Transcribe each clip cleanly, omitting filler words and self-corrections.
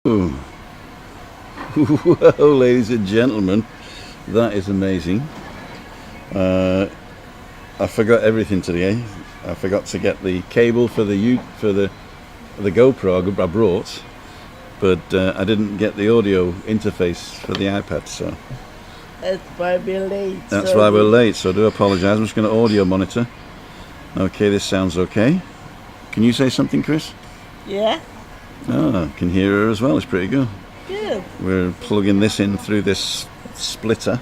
Ooh. Whoa, ladies and gentlemen, that is amazing. I forgot everything today. I forgot to get the cable for the GoPro I brought, but I didn't get the audio interface for the iPad, so that's why we're late. that's why we're late. So I do apologise. I'm just going to audio monitor. Okay, this sounds okay. Can you say something, Chris? Yeah. Oh, I can hear her as well. It's pretty good. Good. We're plugging this in through this splitter,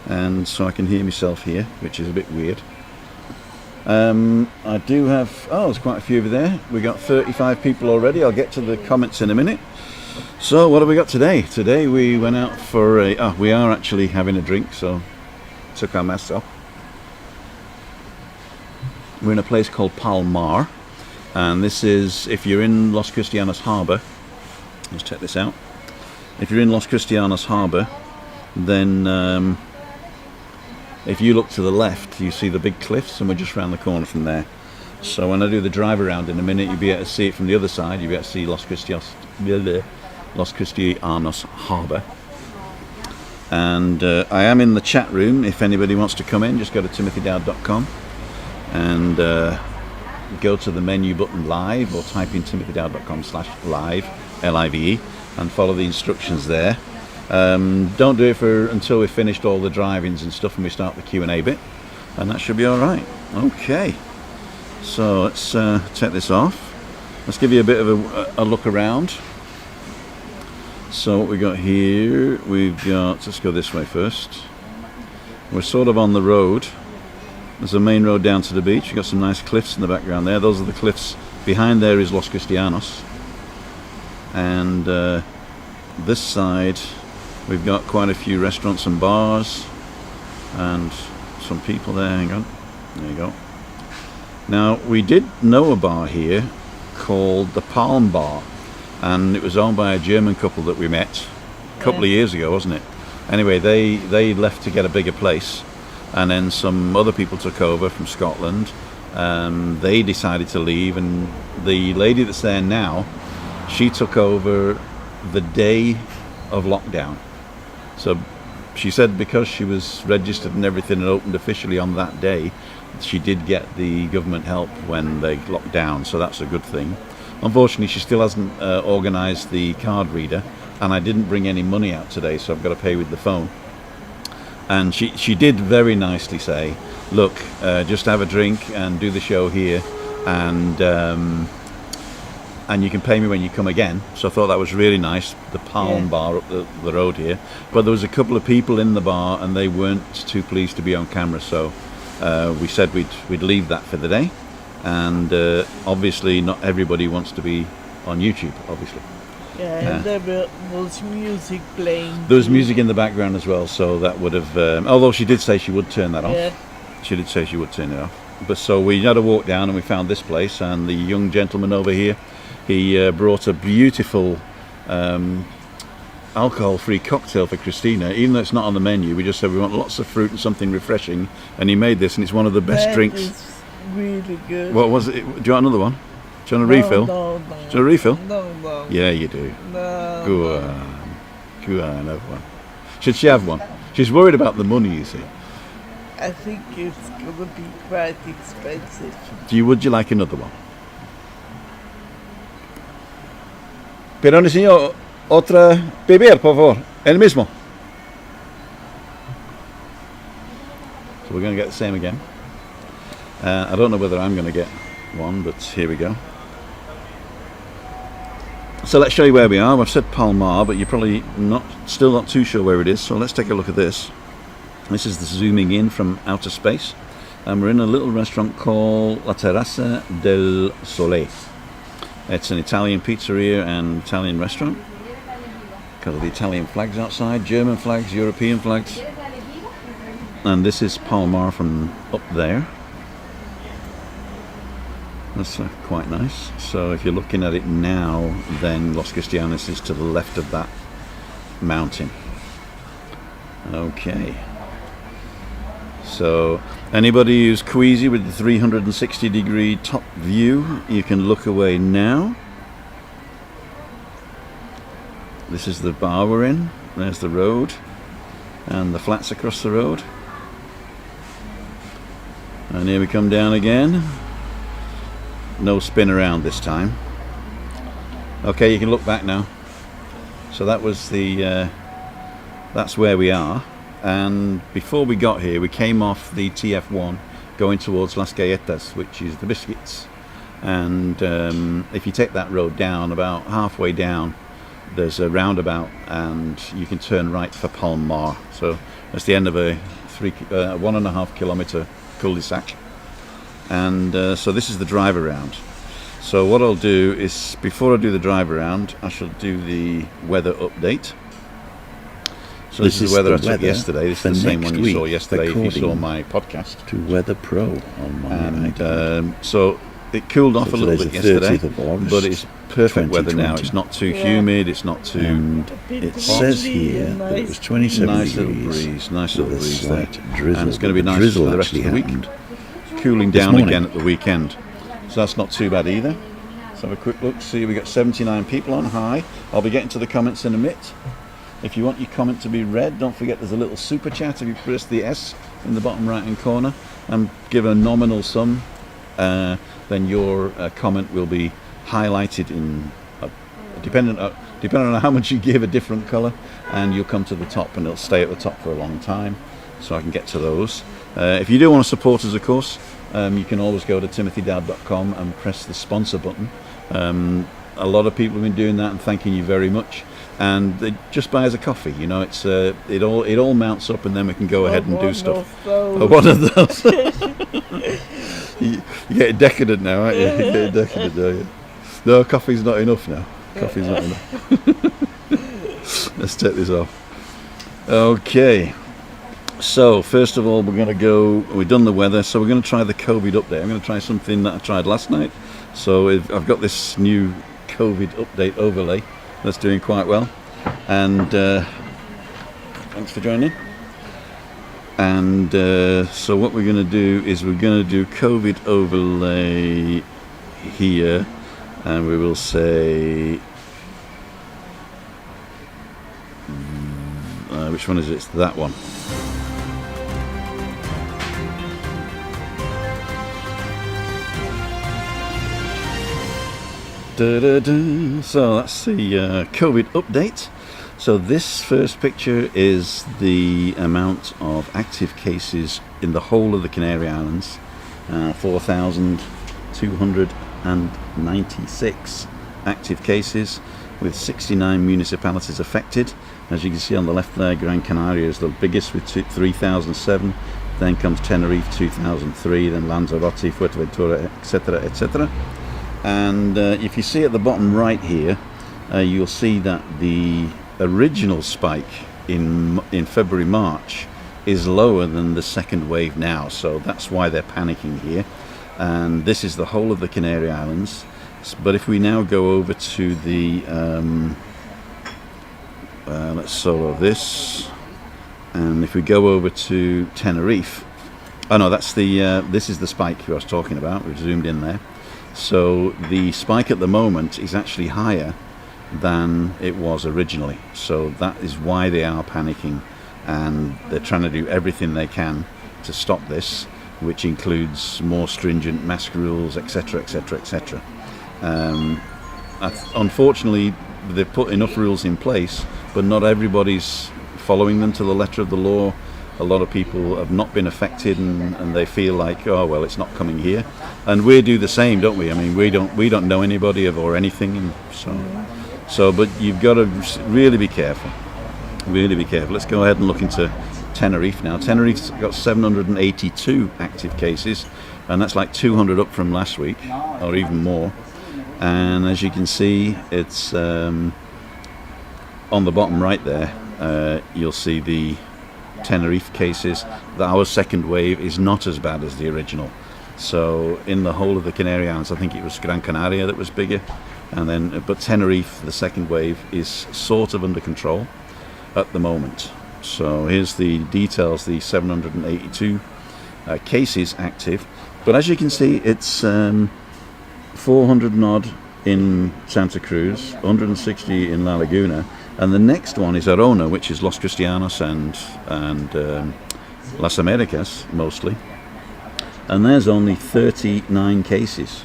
and so I can hear myself here, which is a bit weird. I do have, there's quite a few over there. We got 35 people already. I'll get to the comments in a minute. So what have we got today? Today we went out for we are actually having a drink, so took our masks off. We're in a place called Palmar, and this is, if you're in Los Cristianos Harbour, let's check this out. If you're in Los Cristianos Harbour, then if you look to the left, you see the big cliffs, and we're just around the corner from there. So when I do the drive around in a minute, you'll be able to see it from the other side. You'll be able to see Los Cristianos Harbour. And I am in the chat room. If anybody wants to come in, just go to timothydowd.com and go to the menu button live, or type in timothydowd.com/live, L-I-V-E, and follow the instructions there. Don't do it until we've finished all the drive-ins and stuff and we start the Q&A bit, and that should be alright. Okay, so let's take this off. Let's give you a bit of a look around. So what we got here, let's go this way first. We're sort of on the road. There's a main road down to the beach. You've got some nice cliffs in the background there. Those are the cliffs. Behind there is Los Cristianos. And this side, we've got quite a few restaurants and bars and some people there. Hang on. There you go. Now, we did know a bar here called the Palm Bar, and it was owned by a German couple that we met a couple of years ago, wasn't it? Anyway, they left to get a bigger place, and then some other people took over from Scotland. They decided to leave, and the lady that's there now, she took over the day of lockdown. So she said because she was registered and everything and opened officially on that day, she did get the government help when they locked down, so that's a good thing. Unfortunately, she still hasn't organised the card reader, and I didn't bring any money out today, so I've got to pay with the phone. And she did very nicely say, look, just have a drink and do the show here, and and you can pay me when you come again. So I thought that was really nice, the Palm Yeah. Bar up the road here. But there was a couple of people in the bar and they weren't too pleased to be on camera, so we said we'd leave that for the day. And obviously not everybody wants to be on YouTube, obviously. Yeah, and there was music playing. There was too. music in the background as well, so that would have, although she did say she would turn that off. Yeah. She did say she would turn it off. But so we had a walk down and we found this place, and the young gentleman over here, he brought a beautiful alcohol-free cocktail for Christina. Even though it's not on the menu, we just said we want lots of fruit and something refreshing, and he made this, and it's one of the best That drinks. is really good. What was it? Do you want another one? Do you want a refill? No, Do you want a refill? no, no. Yeah, you do. No. Go on. Go on, have one. Should she have one? She's worried about the money, you see. I think it's gonna be quite expensive. Would you like another one? Perdone, señor, otra beber, por favor. El mismo. So we're going to get the same again. I don't know whether I'm going to get one, but here we go. So let's show you where we are. I've said Palmar, but you're probably still not too sure where it is. So let's take a look at this. This is the zooming in from outer space. And we're in a little restaurant called La Terrazza del Sole. It's an Italian pizzeria and Italian restaurant. Got all the Italian flags outside, German flags, European flags. And this is Palmar from up there. That's quite nice. So if you're looking at it now, then Los Cristianos is to the left of that mountain. Okay. So anybody who's queasy with the 360-degree top view, you can look away now. This is the bar we're in. There's the road and the flats across the road. And here we come down again. No spin around this time. Okay, you can look back now. So that was that's where we are. And before we got here, we came off the TF1 going towards Las Galletas, which is the biscuits. And if you take that road down, about halfway down, there's a roundabout, and you can turn right for Palmar. So that's the end of a 1.5 kilometre cul-de-sac. And so this is the drive around. So what I'll do is, before I do the drive around, I shall do the weather update. So this is the weather I took yesterday. This is the same one you saw yesterday if you saw my podcast. To Weather Pro on Monday night. And so it cooled off a little bit yesterday, but it's perfect weather now. 2020. It's not too humid, it's not too... And it says here that it was 27 Nice little degrees. breeze, nice little with a breeze there. slight drizzle. And it's going to be The nice drizzle for the rest of actually the week. happened Cooling this down morning. again at the weekend. So that's not too bad either. Let's have a quick look. See, we got 79 people on. Hi. I'll be getting to the comments in a minute. If you want your comment to be read, don't forget there's a little super chat. If you press the S in the bottom right hand corner and give a nominal sum, then your comment will be highlighted in depending on how much you give, a different colour, and you'll come to the top, and it'll stay at the top for a long time, so I can get to those. If you do want to support us, of course, you can always go to timothydowd.com and press the sponsor button. A lot of people have been doing that and thanking you very much. And they just buy us a coffee, you know. It's it all mounts up, and then we can go ahead and do stuff. One of those. you get decadent now, aren't you? You get decadent, don't you? No, coffee's not enough now. Coffee's not enough. Let's take this off. Okay. So first of all, we've done the weather, so we're going to try the COVID update. I'm going to try something that I tried last night. So I've got this new COVID update overlay that's doing quite well. And thanks for joining. And so what we're going to do is we're going to do COVID overlay here, and we will say which one is it? It's that one. So that's the COVID update. So this first picture is the amount of active cases in the whole of the Canary Islands, 4,296, active cases, with 69 municipalities affected. As you can see on the left there, Gran Canaria is the biggest with 3,007. Then comes Tenerife, 2003. Then Lanzarote, Fuerteventura, etc., etc. And if you see at the bottom right here, you'll see that the original spike in February, March is lower than the second wave now. So that's why they're panicking here. And this is the whole of the Canary Islands. But if we now go over to the let's solo this, and if we go over to Tenerife, oh no, that's the this is the spike I was talking about. We've zoomed in there. So the spike at the moment is actually higher than it was originally. So that is why they are panicking, and they're trying to do everything they can to stop this, which includes more stringent mask rules, etc., etc., etc. Unfortunately, they've put enough rules in place, but not everybody's following them to the letter of the law. A lot of people have not been affected, and they feel like, oh well, it's not coming here. And we do the same, don't we? I mean, we don't know anybody or anything, and so. But you've got to really be careful. Really be careful. Let's go ahead and look into Tenerife now. Tenerife's got 782 active cases, and that's like 200 up from last week, or even more. And as you can see, it's on the bottom right there, you'll see the Tenerife cases. Our second wave is not as bad as the original. So in the whole of the Canary Islands, I think it was Gran Canaria that was bigger, but Tenerife, the second wave, is sort of under control at the moment. So here's the details: the 782 cases active, but as you can see, it's 400 and odd in Santa Cruz, 160 in La Laguna, and the next one is Arona, which is Los Cristianos and Las Americas mostly, and there's only 39 cases.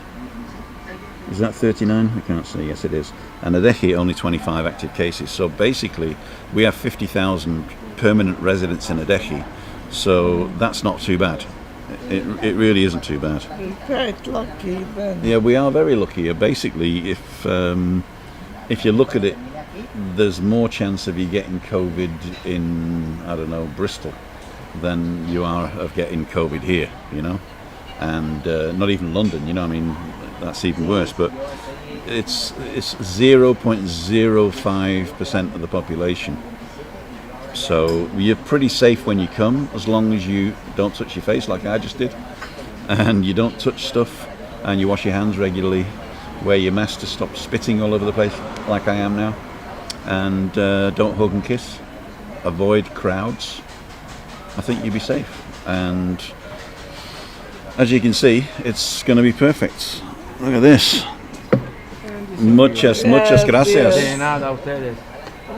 Is that 39? I can't see. Yes, it is. And Adeje, only 25 active cases. So basically, we have 50,000 permanent residents in Adeje, so that's not too bad. It really isn't too bad. We're quite lucky then. Yeah, we are very lucky. Basically, if you look at it, there's more chance of you getting COVID in, I don't know, Bristol than you are of getting COVID here, you know, and not even London, you know. I mean, that's even worse. But it's 0.05% of the population. So you're pretty safe when you come, as long as you don't touch your face like I just did, and you don't touch stuff, and you wash your hands regularly, wear your mask to stop spitting all over the place like I am now, and don't hug and kiss, avoid crowds. I think you'll be safe, and as you can see, it's going to be perfect. Look at this. Muchas gracias. De nada a ustedes.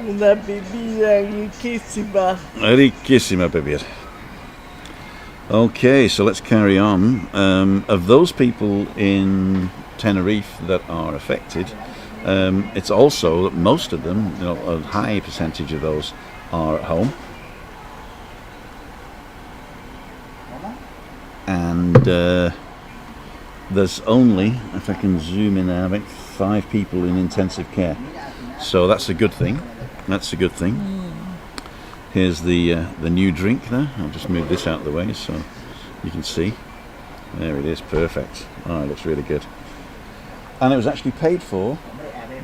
Una bebida riquísima. Riquísima beber. Okay, so let's carry on. Of those people in Tenerife that are affected, it's also that most of them, you know, a high percentage of those are at home. And there's only, if I can zoom in there, I think 5 people in intensive care. So that's a good thing. That's a good thing. Here's the new drink there. I'll just move this out of the way so you can see. There it is, perfect. Oh, it looks really good. And it was actually paid for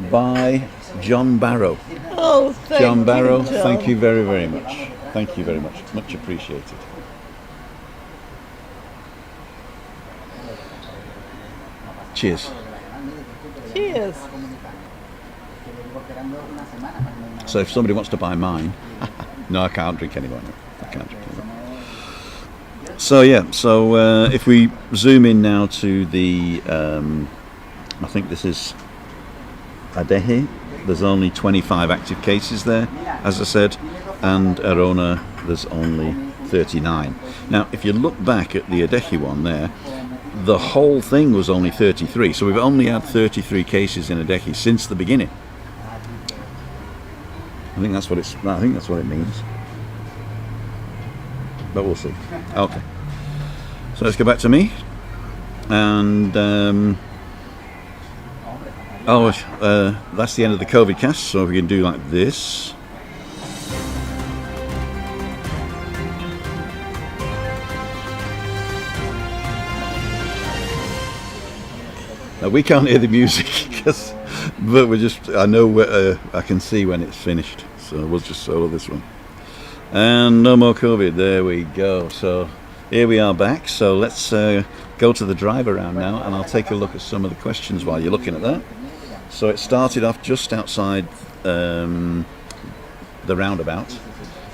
by John Barrow. Oh, thank John Barrow, you, John. thank you very, very much. Thank you very much. Much appreciated. Cheers. Cheers. So if somebody wants to buy mine, no, I can't drink anymore. No, I can't drink anymore. So yeah, so if we zoom in now to the, I think this is Adeje. There's only 25 active cases there, as I said, and Arona, there's only 39. Now, if you look back at the Adeje one there, the whole thing was only 33. So we've only had 33 cases in Adeje since the beginning. I think that's what it means. But we'll see. Okay. So let's go back to me. And Oh, that's the end of the COVID cast, so we can do like this. Now, we can't hear the music, but I know I can see when it's finished, so we'll just solo this one. And no more COVID, there we go. So here we are back, so let's go to the drive around now, and I'll take a look at some of the questions while you're looking at that. So it started off just outside the roundabout.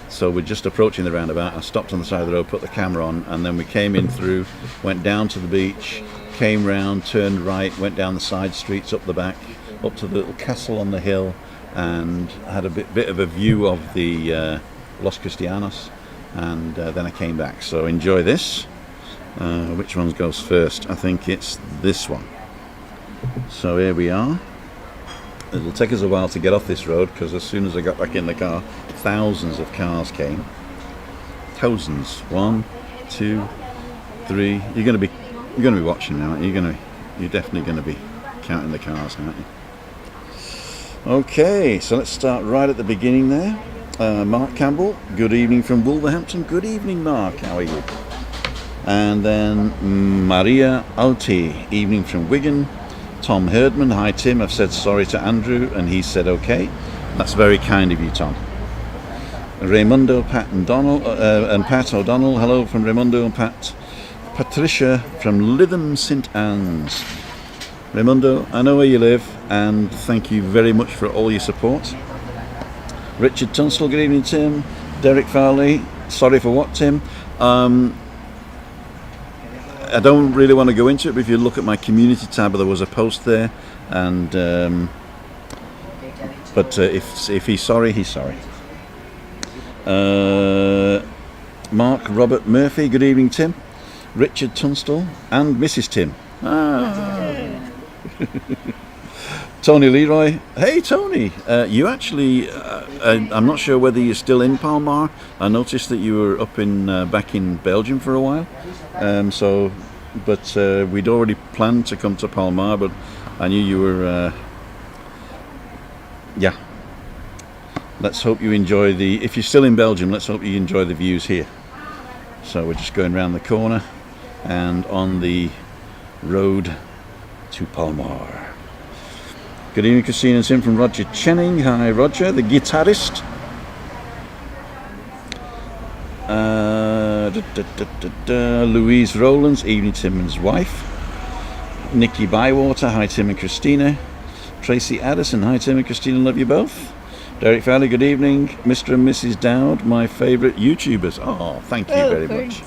So we're just approaching the roundabout. I stopped on the side of the road, put the camera on, and then we came in through, went down to the beach, came round, turned right, went down the side streets, up the back, up to the little castle on the hill, and had a bit of a view of the Los Cristianos, and then I came back. So enjoy this. Which one goes first? I think it's this one. So here we are. It'll take us a while to get off this road, because as soon as I got back in the car, thousands of cars came. Thousands. 1, 2, 3. You're going to be watching now. You're definitely going to be counting the cars, aren't you? Okay, so let's start right at the beginning there. Mark Campbell, good evening from Wolverhampton. Good evening, Mark. How are you? And then Maria Alti, evening from Wigan. Tom Herdman, hi Tim, I've said sorry to Andrew and he said okay. That's very kind of you, Tom. Raimundo, Pat and Pat O'Donnell, hello from Raimundo and Pat. Patricia from Lytham St Anne's. Raimundo, I know where you live, and thank you very much for all your support. Richard Tunstall, good evening Tim. Derek Farley, sorry for what Tim? I don't really want to go into it, but if you look at my community tab, there was a post there, and if he's sorry, he's sorry. Mark Robert Murphy, good evening Tim. Richard Tunstall and Mrs. Tim. Tony Leroy, hey Tony, you actually, I'm not sure whether you're still in Palmar. I noticed that you were up back in Belgium for a while. But we'd already planned to come to Palmar, but I knew you were, yeah. Let's hope you enjoy if you're still in Belgium, let's hope you enjoy the views here. So we're just going around the corner and on the road to Palmar. Good evening, Christina and Tim from Roger Channing. Hi, Roger, the guitarist. Louise Rowlands, evening Tim and his wife. Nikki Bywater, hi Tim and Christina. Tracy Addison, hi Tim and Christina, love you both. Derek Fowler, good evening. Mr. and Mrs. Dowd, my favourite YouTubers. Oh, thank you very much.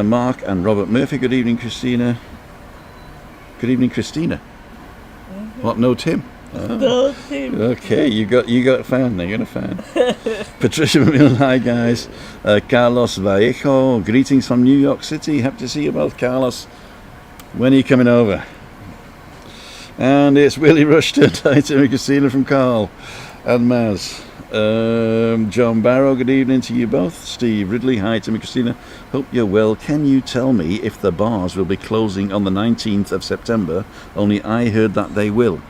Mark and Robert Murphy, good evening Christina. Good evening Christina. What, no Tim? Oh. No Tim. Okay, you got a fan there, you got a fan. Patricia McMillan, hi guys. Carlos Vallejo, greetings from New York City. Happy to see you both, Carlos. When are you coming over? And it's Willie Rushton, hi Tim and Christina from Carl and Maz. John Barrow, good evening to you both. Steve Ridley, hi Tim and Christina. Hope you're well. Can you tell me if the bars will be closing on the 19th of September? Only I heard that they will.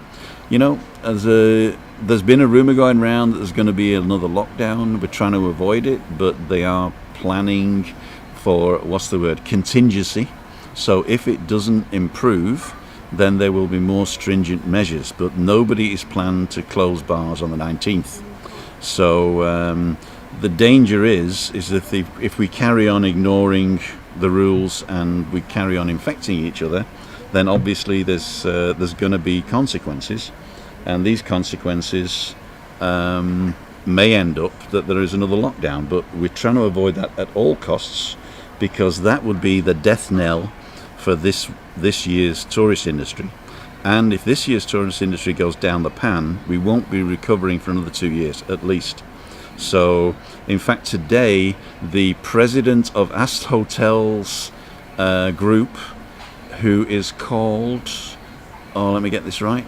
You know, there's been a rumour going around that there's going to be another lockdown. We're trying to avoid it, but they are planning for, contingency. So if it doesn't improve, then there will be more stringent measures. But nobody is planned to close bars on the 19th. So the danger is if we carry on ignoring the rules and we carry on infecting each other, then obviously there's going to be consequences, and these consequences may end up that there is another lockdown. But we're trying to avoid that at all costs, because that would be the death knell for this year's tourist industry. And if this year's tourist industry goes down the pan, we won't be recovering for another 2 years at least. So in fact today the president of Ast Hotels group, who is called, let me get this right,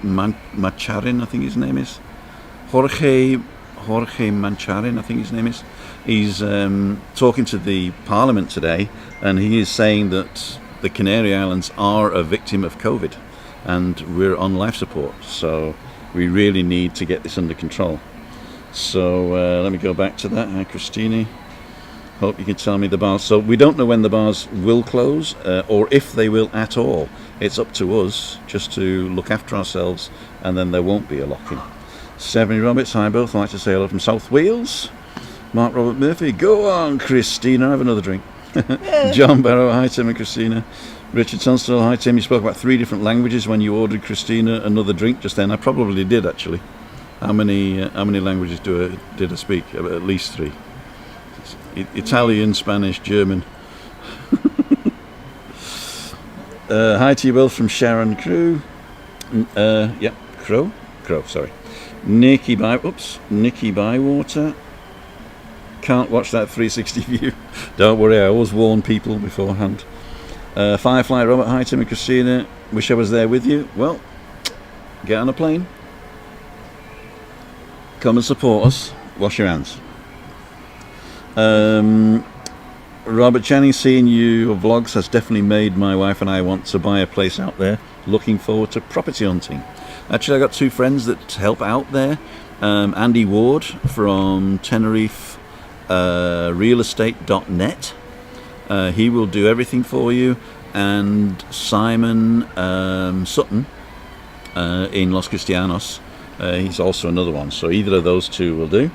Macharin, I think his name is, Jorge Macharin, I think his name is. He's talking to the Parliament today, and he is saying that the Canary Islands are a victim of COVID, and we're on life support. So we really need to get this under control. So let me go back to that. Hi, Christina. Hope you can tell me the bars. So we don't know when the bars will close, or if they will at all. It's up to us just to look after ourselves, and then there won't be a lock-in. Stephanie Roberts, hi both. I'd like to say hello from South Wales. Mark Robert Murphy, go on, Christina, have another drink. John Barrow, hi Tim and Christina. Richard Tunstall, hi Tim. You spoke about 3 different languages when you ordered Christina another drink just then. I probably did actually. How many languages did I speak? At least 3. Italian, Spanish, German. Hi to you both from Sharon Crew. Crow, sorry. Nikki Bywater. Can't watch that 360 view. Don't worry, I always warn people beforehand. Firefly Robert, hi Tim and Christina. Wish I was there with you. Well, get on a plane. Come and support us. Wash your hands. Robert Channing, seeing your vlogs has definitely made my wife and I want to buy a place out there. Looking forward to property hunting. Actually, I got 2 friends that help out there. Andy Ward from Tenerife realestate.net. He will do everything for you. And Simon Sutton in Los Cristianos. He's also another one. So either of those 2 will do.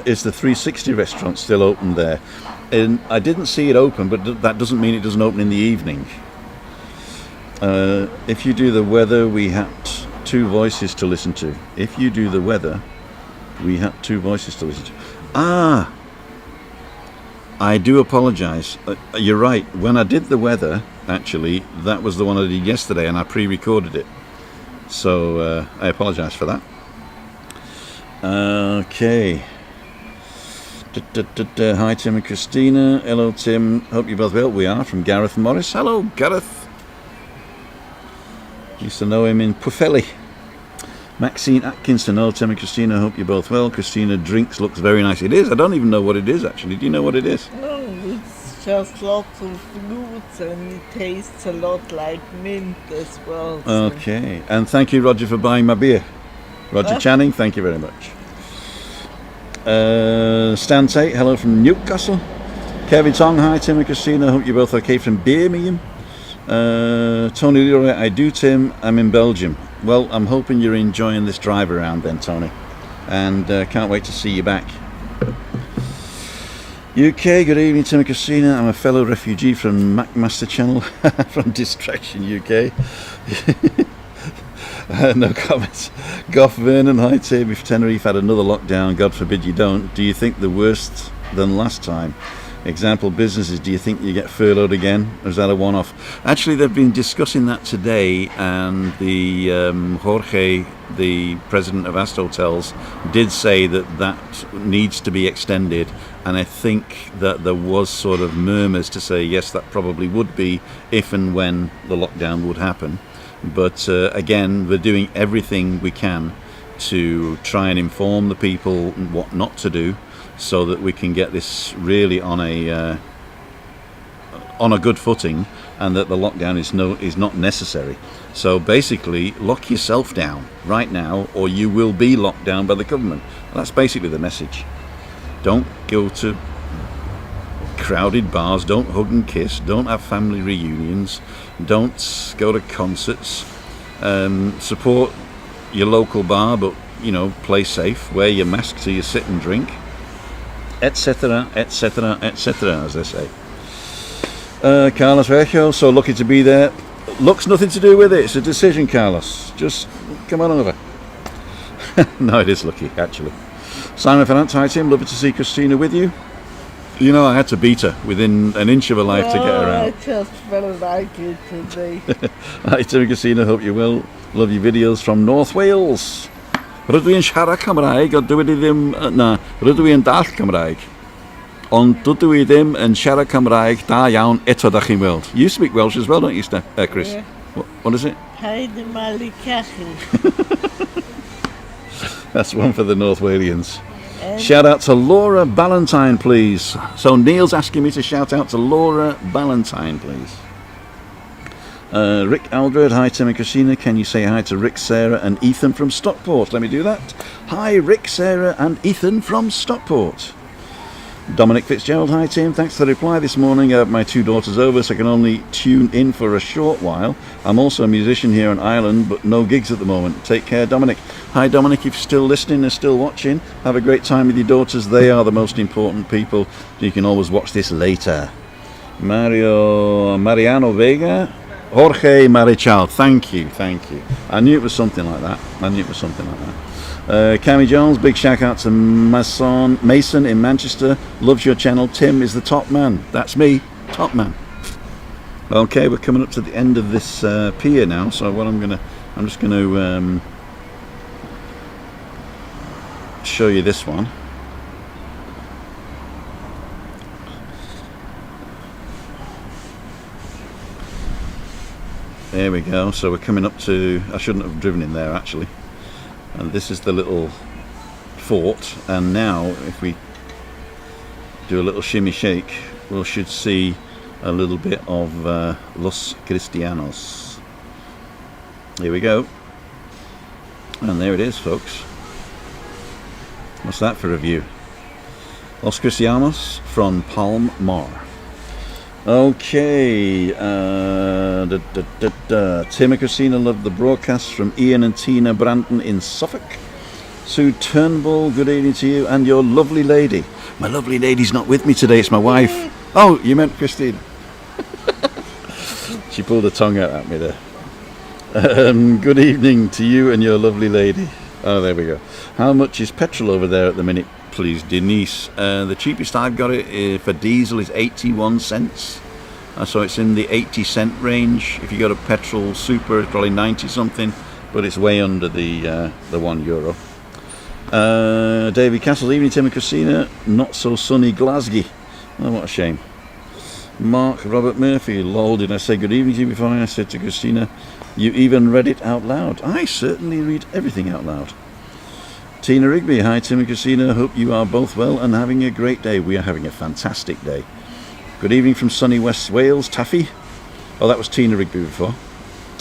Is the 360 restaurant still open there? And I didn't see it open, but that doesn't mean it doesn't open in the evening. If you do the weather, we had 2 voices to listen to. If you do the weather, we had 2 voices to listen to. I do apologise. You're right. When I did the weather, actually, that was the one I did yesterday, and I pre-recorded it. So I apologise for that. Okay. Hi Tim and Christina. Hello Tim. Hope you're both well. We are from Gareth Morris. Hello Gareth. Used to know him in Pwllheli. Maxine Atkinson. Hello Tim and Christina. Hope you're both well. Christina drinks looks very nice. It is. I don't even know what it is actually. Do you know what it is? No, it's just lots of fruits and it tastes a lot like mint as well. So. Okay. And thank you Roger for buying my beer. Roger Channing, thank you very much. Stan Tate, hello from Newcastle. Kevin Tong, hi Tim and Christina, hope you're both okay from Birmingham. Tony Leroy, I do Tim, I'm in Belgium. Well, I'm hoping you're enjoying this drive around then, Tony. And can't wait to see you back. UK, good evening Tim and Christina. I'm a fellow refugee from MacMaster Channel, from Distraction UK. No comments. Gough Vernon, hi Tim. If Tenerife had another lockdown, God forbid you don't, do you think the worst than last time? Example businesses, do you think you get furloughed again? Or is that a one-off? Actually, they've been discussing that today, and the Jorge, the president of Ast Hotels, did say that needs to be extended, and I think that there was sort of murmurs to say yes, that probably would be if and when the lockdown would happen. But again, we're doing everything we can to try and inform the people what not to do, so that we can get this really on a good footing, and that the lockdown is not necessary. So basically, lock yourself down right now, or you will be locked down by the government. That's basically the message. Don't go to crowded bars, don't hug and kiss, don't have family reunions, don't go to concerts, support your local bar, but play safe, wear your mask till you sit and drink, etc, etc, etc, as they say. Carlos Recho, so lucky to be there. Looks nothing to do with it, it's a decision, Carlos, just come on over. No, it is lucky actually. Simon Finance, hi Tim, lovely to see Christina with you. I had to beat her within an inch of her life to get her out. I just felt like it today. Hi Tim and Christina, hope you will. Love your videos from North Wales. Rydw i'n siarad Cymraeg, ond dwi ddim, rydw i'n dall Cymraeg. Ond dydw i ddim yn siarad Cymraeg da iawn eto da chi'n weld. You speak Welsh as well, don't you, Chris? Yeah. What is it? Haide Malikachi. That's one for the North Walians. Shout out to Laura Ballantyne, please. So Neil's asking me to shout out to Laura Ballantyne, please. Rick Aldred, hi Tim and Christina. Can you say hi to Rick, Sarah and Ethan from Stockport? Let me do that. Hi Rick, Sarah and Ethan from Stockport. Dominic Fitzgerald, hi Tim, thanks for the reply this morning. I have my 2 daughters over, so I can only tune in for a short while. I'm also a musician here in Ireland, but no gigs at the moment. Take care, Dominic. Hi Dominic, if you're still listening and still watching, have a great time with your daughters. They are the most important people. You can always watch this later. Mariano Vega, Jorge Marichal, thank you. I knew it was something like that. Cammy Jones, big shout out to Mason in Manchester. Loves your channel. Tim is the top man. That's me, top man. Okay, we're coming up to the end of this pier now. So what I'm just gonna show you this one. There we go. So we're coming up to. I shouldn't have driven in there actually. And this is the little fort, and now if we do a little shimmy shake, we should see a little bit of Los Cristianos. Here we go, and there it is, folks. What's that for a view? Los Cristianos from Palm Mar. Okay, Tim and Christina love the broadcast from Ian and Tina Brandon in Suffolk. Sue Turnbull, good evening to you and your lovely lady. My lovely lady's not with me today, it's my wife. Oh, you meant Christina. She pulled her tongue out at me there. Good evening to you and your lovely lady. Oh, there we go. How much is petrol over there at the minute, please, Denise? The cheapest I've got it for diesel is 81 cents. So it's in the 80-cent range. If you go to petrol super, it's probably 90 something, but it's way under the €1. David Castle, evening Tim and Christina. Not so sunny Glasgow. Oh, what a shame. Mark Robert Murphy, lol, did I say good evening to you before I said to Christina? You even read it out loud. I certainly read everything out loud. Tina Rigby, hi Tim and Christina, hope you are both well and having a great day. We are having a fantastic day. Good evening from sunny West Wales, Taffy. Oh, that was Tina Rigby before.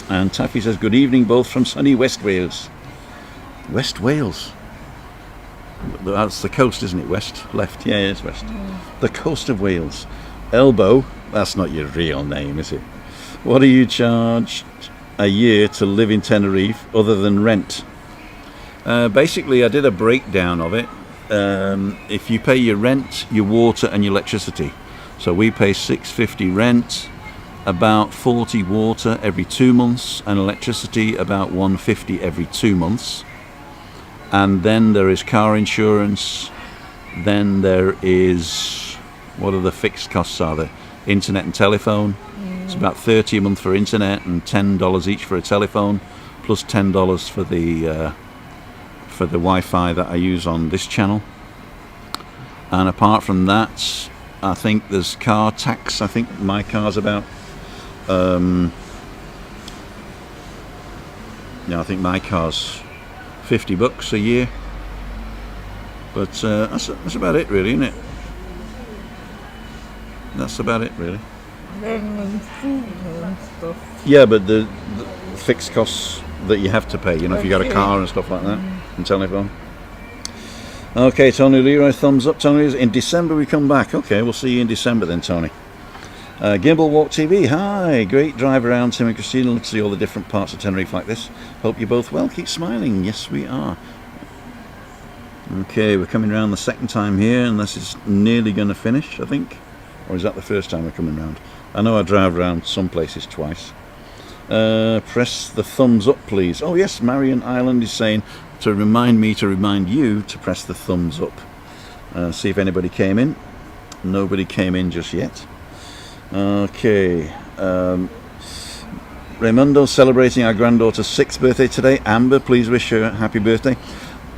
And Taffy says, good evening both from sunny West Wales. West Wales? That's the coast, isn't it? West? Left? Yeah, it's west. The coast of Wales. Elbow, that's not your real name, is it? What do you charge a year to live in Tenerife other than rent? Basically, I did a breakdown of it. If you pay your rent, your water and your electricity. So we pay $6.50 rent, about $40 water every 2 months, and electricity about $1.50 every 2 months. And then there is car insurance. Then there is, what are the fixed costs are there? Internet and telephone. It's about $30 a month for internet and $10 each for a telephone, plus $10 for the Wi-Fi that I use on this channel. And apart from that, I think there's car tax. I think my car's about I think my car's $50 a year. But that's about it really, isn't it? That's about it really. And food and stuff. Yeah, but the fixed costs that you have to pay, if you got a car and stuff like that, and telephone. Okay, Tony Leroy, thumbs up. Tony, in December we come back. Okay, we'll see you in December then, Tony. Gimbal Walk TV, hi. Great drive around, Tim and Christina. Let's see all the different parts of Tenerife like this. Hope you're both well. Keep smiling. Yes, we are. Okay, we're coming around the second time here, and this is nearly going to finish, I think. Or is that the first time we're coming round? I know I drive around some places twice. Press the thumbs up, please. Oh yes, Marion Island is saying to remind me to remind you to press the thumbs up. See if anybody came in. Nobody came in just yet. Okay. Raimundo celebrating our granddaughter's 6th birthday today. Amber, please wish her a happy birthday.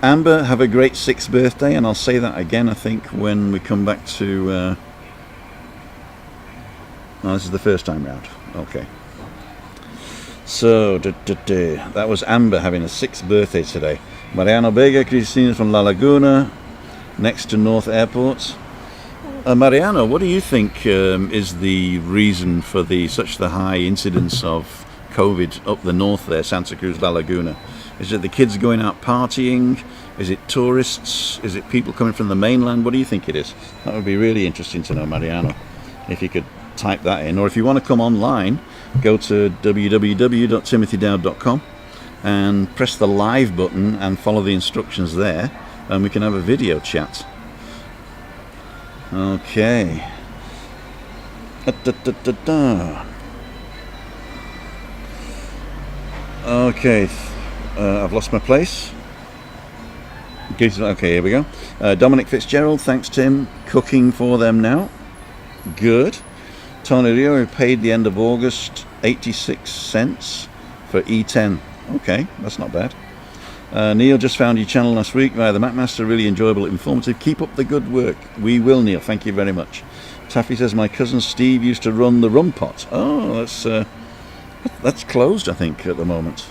Amber, have a great 6th birthday, and I'll say that again, I think, when we come back to... No, this is the first time round. Okay. So, that was Amber having a 6th birthday today. Mariano Vega, Cristina from La Laguna. next to North Airport. Mariano, what do you think is the reason for such the high incidence of COVID up the north there, Santa Cruz, La Laguna? Is it the kids going out partying? Is it tourists? Is it people coming from the mainland? What do you think it is? That would be really interesting to know, Mariano, if you could type that in. Or if you want to come online, go to www.timothydowd.com and press the live button and follow the instructions there, and we can have a video chat. Okay. Okay, I've lost my place. Okay, here we go. Dominic Fitzgerald, thanks Tim. Cooking for them now. Good. Tony Rio, who paid the end of August 86 cents for E10. Okay, that's not bad. Neil, just found your channel last week via the MacMaster. Really enjoyable, informative. Keep up the good work. We will, Neil. Thank you very much. Taffy says my cousin Steve used to run the Rum Pot. Oh, that's closed, I think, at the moment.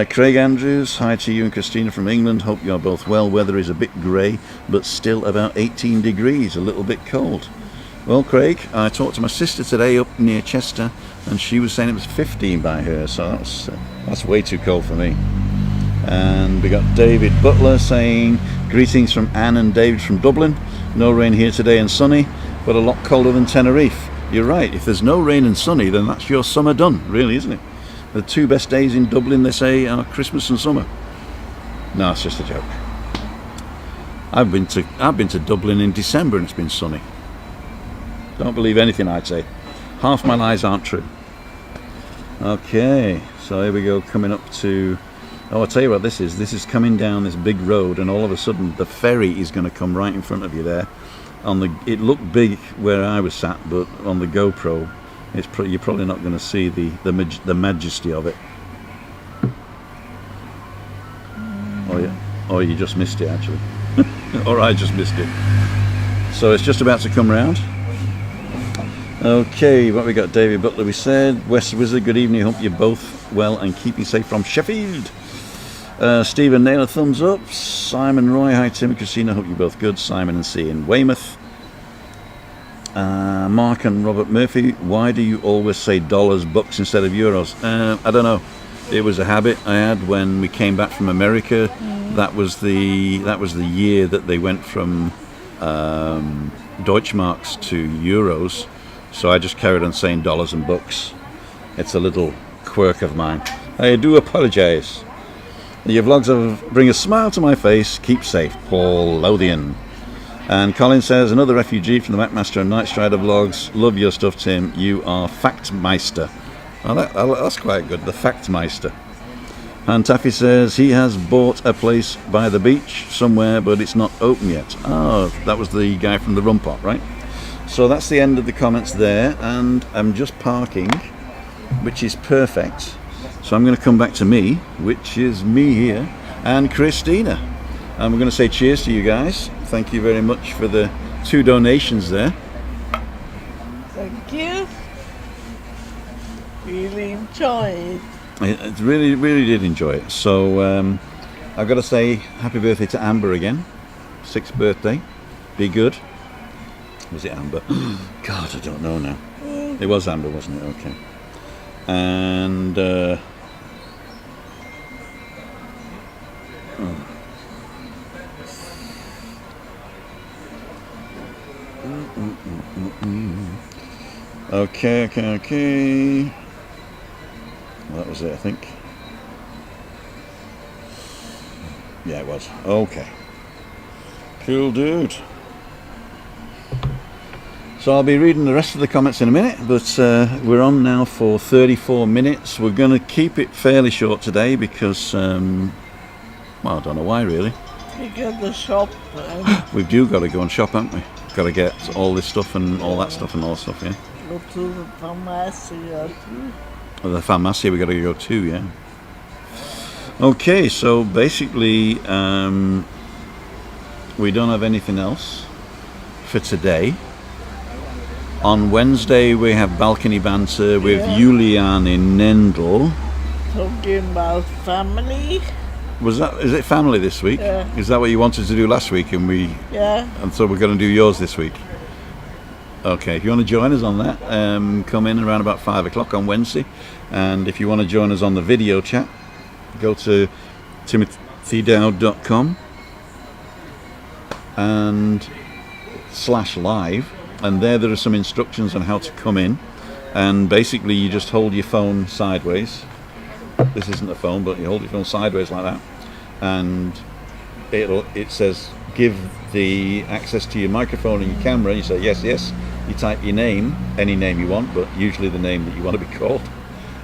Craig Andrews, hi to you and Christina from England. Hope you are both well. Weather is a bit grey, but still about 18 degrees. A little bit cold. Well, Craig, I talked to my sister today up near Chester, and she was saying it was 15 by her. So that's way too cold for me. And we got David Butler saying greetings from Anne and David from Dublin. No rain here today and sunny, but a lot colder than Tenerife. You're right, if there's no rain and sunny, then that's your summer done, really, isn't it? The two best days in Dublin, they say, are Christmas and summer. No, it's just a joke. I've been to Dublin in December and it's been sunny. Don't believe anything I'd say. Half my lies aren't true. Okay, so here we go, coming up to... Oh, I'll tell you what this is. This is coming down this big road, and all of a sudden the ferry is going to come right in front of you there. It looked big where I was sat, but on the GoPro, you're probably not going to see the majesty of it. Or you just missed it, actually. Or I just missed it. So it's just about to come round. Okay, what we got? David Butler, we said. West Wizard, good evening. Hope you're both well and keeping safe from Sheffield. Stephen Naylor, thumbs up. Simon Roy, hi Tim and Christina, hope you're both good. Simon and C in Weymouth. Mark and Robert Murphy, why do you always say dollars, bucks instead of euros? I don't know. It was a habit I had when we came back from America. That was the year that they went from Deutschmarks to euros. So I just carried on saying dollars and bucks. It's a little quirk of mine. I do apologise. Your vlogs bring a smile to my face. Keep safe, Paul Lothian. And Colin says, another refugee from the MacMaster and Night Strider vlogs. Love your stuff, Tim. You are Factmeister. Oh, that's quite good, the Factmeister. And Taffy says he has bought a place by the beach somewhere, but it's not open yet. Oh, that was the guy from the Rum Pot, right? So that's the end of the comments there, and I'm just parking, which is perfect. So I'm going to come back to me, which is me here, and Christina. And we're going to say cheers to you guys. Thank you very much for the 2 donations there. Thank you. Really enjoy it. I really, really did enjoy it. So I've got to say happy birthday to Amber again. 6th birthday. Be good. Was it Amber? God, I don't know now. It was Amber, wasn't it? Okay. And okay. Well, that was it, I think. Yeah, it was. Okay. Cool, dude. So I'll be reading the rest of the comments in a minute, but we're on now for 34 minutes. We're going to keep it fairly short today because, well, I don't know why really. We got the shop. We've got to go and shop, haven't we? Got to get all this stuff and all that stuff and all that stuff, yeah. Go to the pharmacy too. Oh, the pharmacy we got to go to, yeah. Okay, so basically we don't have anything else for today. On Wednesday we have balcony banter with Julian in Nendel. Talking about family. Is it family this week? Yeah. Is that what you wanted to do last week, Yeah. and so we're going to do yours this week? Okay, if you want to join us on that, come in around about 5 o'clock on Wednesday, and if you want to join us on the video chat, go to timothydowd.com and /live, and there are some instructions on how to come in, and basically you just hold your phone sideways. This isn't a phone, but you hold your phone sideways like that, and it says give the access to your microphone and your camera. You say yes, yes. You type your name, any name you want, but usually the name that you want to be called,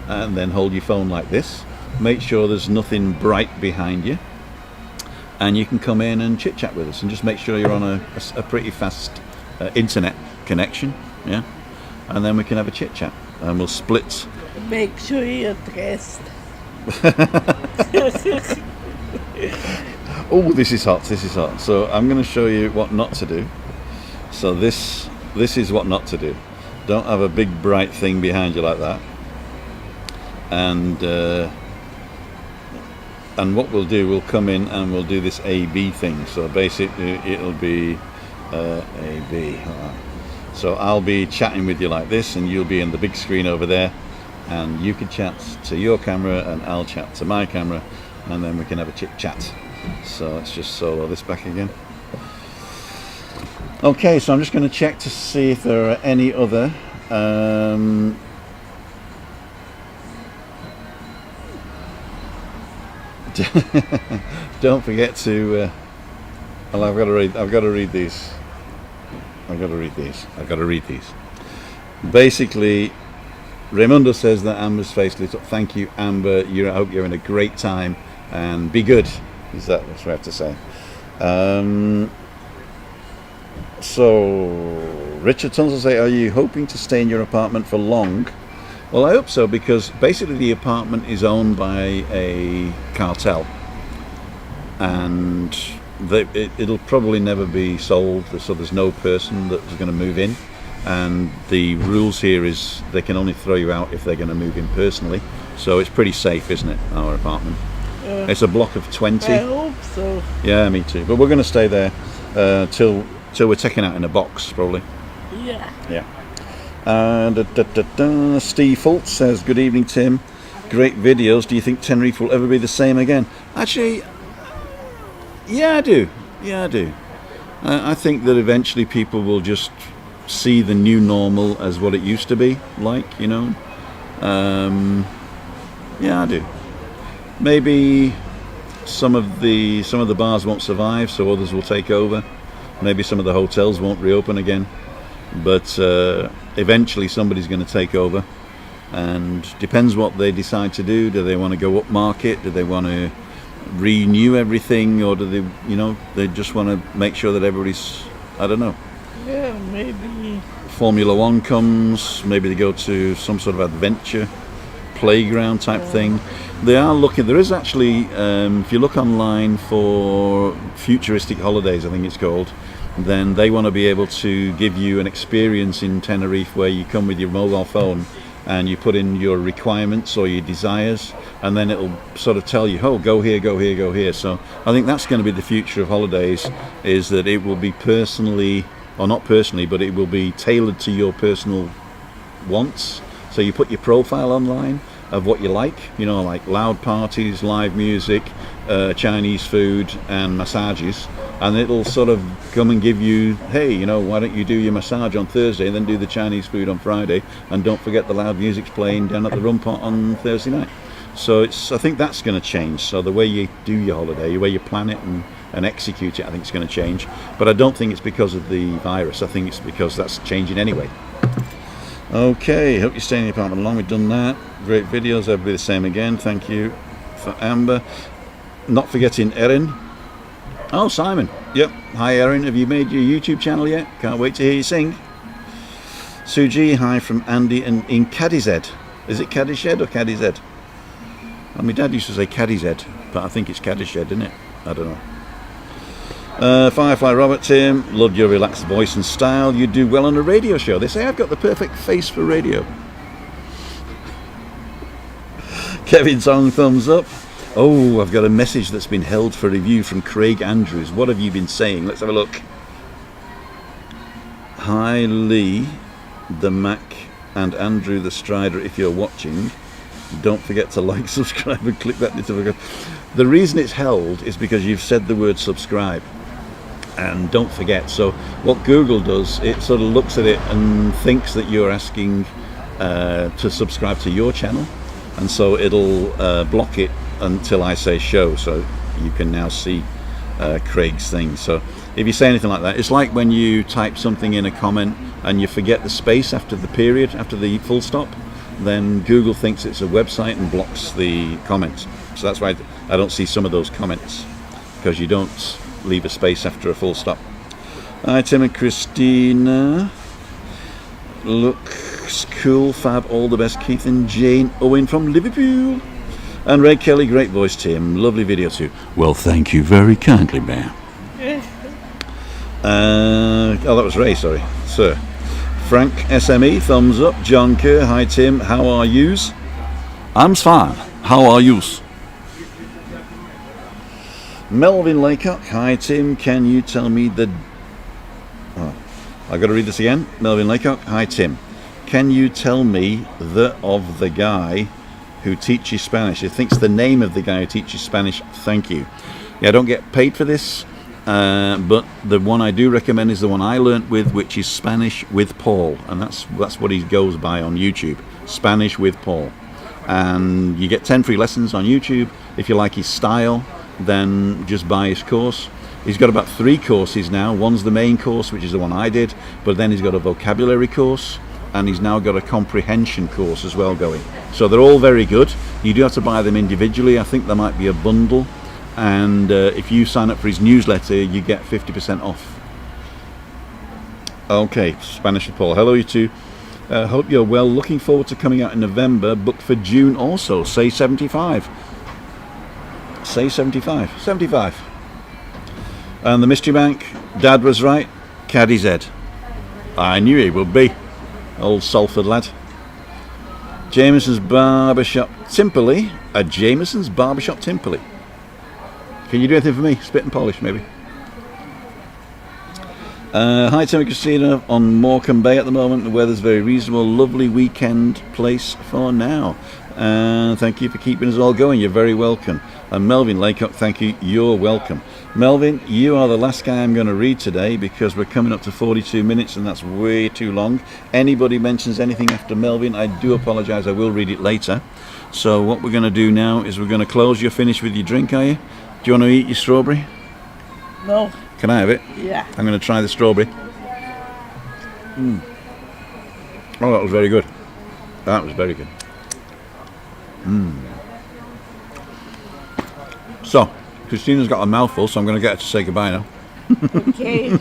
and then hold your phone like this. Make sure there's nothing bright behind you, and you can come in and chit chat with us, and just make sure you're on a pretty fast internet connection, yeah, and then we can have a chit chat, and we'll split. Make sure you're dressed. Oh, this is hot. So I'm going to show you what not to do. So this is what not to do. Don't have a big bright thing behind you like that. And what we'll do, we'll come in and we'll do this A-B thing. So basically it'll be A-B. So I'll be chatting with you like this, and you'll be in the big screen over there, and you can chat to your camera and I'll chat to my camera, and then we can have a chit chat. So let's just solo this back again. Okay, so I'm just going to check to see if there are any other don't forget to well, I've got to read these. Basically, Raimundo says that Amber's face lit up. Thank you, Amber. I hope you're having a great time, and be good. That's what I have to say. So Richard Tunzel say, are you hoping to stay in your apartment for long? Well, I hope so, because basically the apartment is owned by a cartel, and it'll probably never be sold, so there's no person that's going to move in, and the rules here is they can only throw you out if they're going to move in personally, so it's pretty safe, isn't it, our apartment? It's a block of 20. I hope so. Yeah, me too, but we're going to stay there till we're taken out in a box, probably. Yeah. Steve Fultz says, good evening, Tim. Great videos. Do you think Tenerife will ever be the same again? Actually, yeah, I do. I think that eventually people will just see the new normal as what it used to be like, you know. Yeah, I do. Maybe some of the bars won't survive, so others will take over. Maybe some of the hotels won't reopen again, but eventually somebody's going to take over, and depends what they decide to do. Do they want to go up market? Do they want to renew everything, or do they, they just want to make sure that everybody's, I don't know. Yeah, maybe. Formula One comes, maybe they go to some sort of adventure playground type thing. They are looking, there is actually, if you look online for Futuristic Holidays, I think it's called, then they want to be able to give you an experience in Tenerife where you come with your mobile phone and you put in your requirements or your desires, and then it'll sort of tell you, oh, go here, go here, go here. So I think that's going to be the future of holidays, is that it will be personally, or not personally, but it will be tailored to your personal wants. So you put your profile online of what you like, like loud parties, live music, Chinese food and massages, and it'll sort of come and give you, hey, why don't you do your massage on Thursday and then do the Chinese food on Friday, and don't forget the loud music's playing down at the Rum Pot on Thursday night. So I think that's going to change. So the way you do your holiday, the way you plan it and execute it, I think it's going to change. But I don't think it's because of the virus. I think it's because that's changing anyway. Okay, hope you stay in the apartment long. We've done that. Great videos, everybody the same again. Thank you for Amber. Not forgetting Erin. Oh, Simon. Yep. Hi, Erin. Have you made your YouTube channel yet? Can't wait to hear you sing. Suji, hi from Andy in Cadized. Is it Cadized or Cadized? Well, my dad used to say Cadized, but I think it's Cadized, isn't it? I don't know. Firefly Robert, Tim, loved your relaxed voice and style. You do well on a radio show. They say I've got the perfect face for radio. Kevin Song, thumbs up. Oh, I've got a message that's been held for review from Craig Andrews. What have you been saying? Let's have a look. Hi Lee, the Mac, and Andrew the Strider. If you're watching, don't forget to like, subscribe, and click that notification. The reason it's held is because you've said the word subscribe. And don't forget. So what Google does, it sort of looks at it and thinks that you're asking to subscribe to your channel, and so it'll block it until I say show, so you can now see Craig's thing. So if you say anything like that, it's like when you type something in a comment and you forget the space after the period, after the full stop, then Google thinks it's a website and blocks the comments. So that's why I don't see some of those comments, because you don't leave a space after a full stop. Hi Tim and Christina. Looks cool, fab, all the best. Keith and Jane Owen from Liverpool. And Ray Kelly, great voice Tim, lovely video too. Well, thank you very kindly, ma'am. Oh, that was Ray, sorry, sir. Frank SME, thumbs up. John Kerr, hi Tim, how are yous? I'm fine, how are yous? Melvin Laycock, hi Tim, can you tell me the... Oh, I've got to read this again. Melvin Laycock, hi Tim, can you tell me of the guy who teaches Spanish? He thinks the name of the guy who teaches Spanish. Thank you. Yeah, I don't get paid for this, but the one I do recommend is the one I learnt with, which is Spanish with Paul, and that's what he goes by on YouTube, Spanish with Paul. And you get 10 free lessons on YouTube. If you like his style, then just buy his course. He's got about 3 courses now. One's the main course, which is the one I did, but then he's got a vocabulary course, and he's now got a comprehension course as well going. So they're all very good. You do have to buy them individually. I think there might be a bundle, and if you sign up for his newsletter, you get 50% off. Okay, Spanish with Paul. Hello you two. Hope you're well. Looking forward to coming out in November. Booked for June also. Say 75. Say 75. 75. And the Mystery Bank, Dad was right. Caddy's head. I knew he would be. Old Salford lad. Jameson's Barbershop Timperley. A Jameson's Barbershop Timperley. Can you do anything for me? Spit and polish, maybe. Hi Tim and Christina, on Morecambe Bay at the moment. The weather's very reasonable. Lovely weekend place for now. Thank you for keeping us all going. You're very welcome. And Melvin Laycock, thank you. You're welcome. Melvin, you are the last guy I'm going to read today, because we're coming up to 42 minutes and that's way too long. Anybody mentions anything after Melvin, I do apologise. I will read it later. So what we're going to do now is we're going to close. You're finished with your drink, are you? Do you want to eat your strawberry? No. Can I have it? Yeah. I'm going to try the strawberry. Oh, that was very good. That was very good. So, Christina's got a mouthful, so I'm going to get her to say goodbye now. Okay.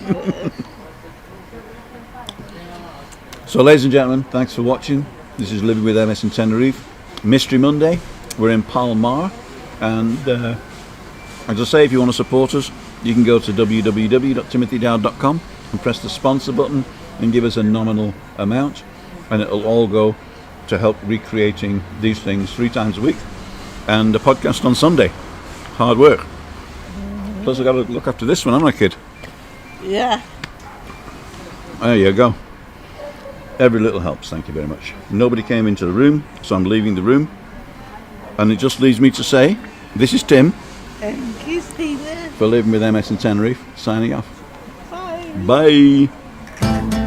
So, ladies and gentlemen, thanks for watching. This is Living with MS in Tenerife. Mystery Monday. We're in Palmar. And, as I say, if you want to support us, you can go to www.timothydowd.com and press the sponsor button and give us a nominal amount, and it'll all go to help recreating these things 3 times a week, and a podcast on Sunday. Hard work. Plus I've got to look after this one, haven't I, kid? Yeah. There you go. Every little helps. Thank you very much. Nobody came into the room, so I'm leaving the room, and it just leaves me to say, this is Tim And Christina. for Living with MS in Tenerife, signing off. Bye. Bye.